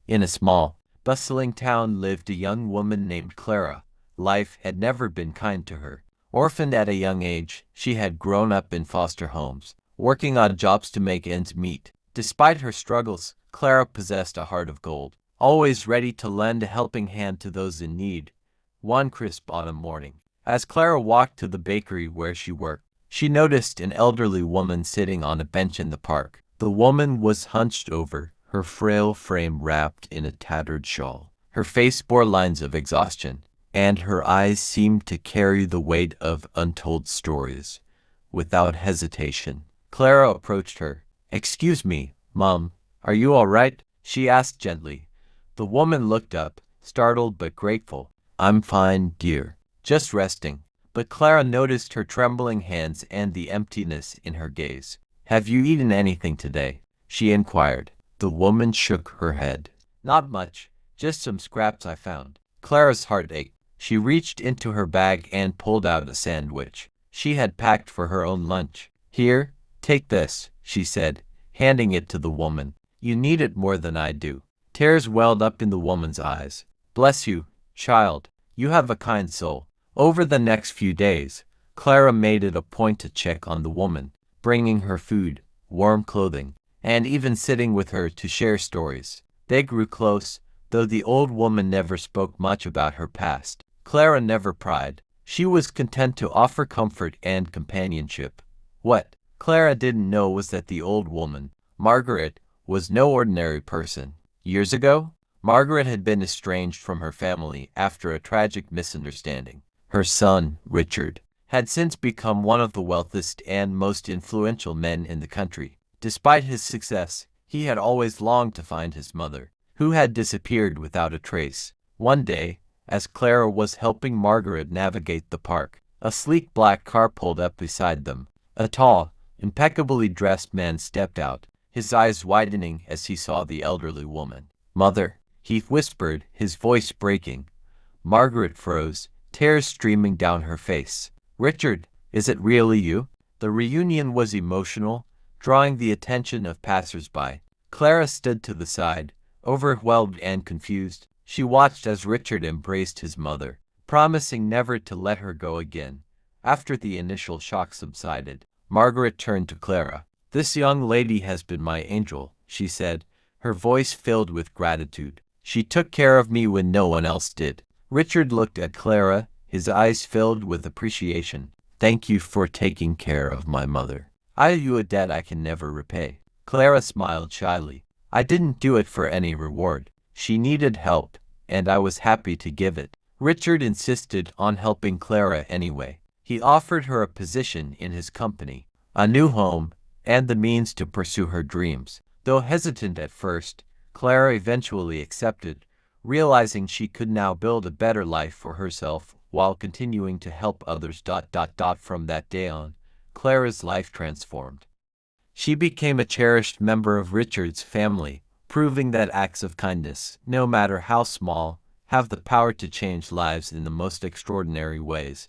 In a small, bustling town lived a young woman named Clara. Life had never been kind to her. Orphaned at a young age, she had grown up in foster homes, working odd jobs to make ends meet. Despite her struggles, Clara possessed a heart of gold, always ready to lend a helping hand to those in need. One crisp autumn morning, as Clara walked to the bakery where she worked, she noticed an elderly woman sitting on a bench in the park. The woman was hunched over, her frail frame wrapped in a tattered shawl. Her face bore lines of exhaustion, and her eyes seemed to carry the weight of untold stories. Without hesitation, Clara approached her. "Excuse me, Mum, are you all right?" she asked gently. The woman looked up, startled but grateful. "I'm fine, dear. Just resting." But Clara noticed her trembling hands and the emptiness in her gaze. "Have you eaten anything today?" she inquired. The woman shook her head. "Not much, just some scraps I found." Clara's heart ached. She reached into her bag and pulled out a sandwich she had packed for her own lunch. "Here, take this," she said, handing it to the woman. "You need it more than I do." Tears welled up in the woman's eyes. "Bless you, child. You have a kind soul." Over the next few days, Clara made it a point to check on the woman, bringing her food, warm clothing, and even sitting with her to share stories. They grew close, though the old woman never spoke much about her past. Clara never pried. She was content to offer comfort and companionship. What Clara didn't know was that the old woman, Margaret, was no ordinary person. Years ago, Margaret had been estranged from her family after a tragic misunderstanding. Her son, Richard, had since become one of the wealthiest and most influential men in the country. Despite his success, he had always longed to find his mother, who had disappeared without a trace. One day, as Clara was helping Margaret navigate the park, a sleek black car pulled up beside them. A tall, impeccably dressed man stepped out, his eyes widening as he saw the elderly woman. "Mother," he whispered, his voice breaking. Margaret froze, tears streaming down her face. "Richard, is it really you?" The reunion was emotional, drawing the attention of passers-by. Clara stood to the side, overwhelmed and confused. She watched as Richard embraced his mother, promising never to let her go again. After the initial shock subsided, Margaret turned to Clara. "This young lady has been my angel," she said, her voice filled with gratitude. "She took care of me when no one else did." Richard looked at Clara, his eyes filled with appreciation. "Thank you for taking care of my mother. I owe you a debt I can never repay." Clara smiled shyly. "I didn't do it for any reward. She needed help, and I was happy to give it." Richard insisted on helping Clara anyway. He offered her a position in his company, a new home, and the means to pursue her dreams. Though hesitant at first, Clara eventually accepted, realizing she could now build a better life for herself while continuing to help others. From that day on, Clara's life transformed. She became a cherished member of Richard's family, proving that acts of kindness, no matter how small, have the power to change lives in the most extraordinary ways.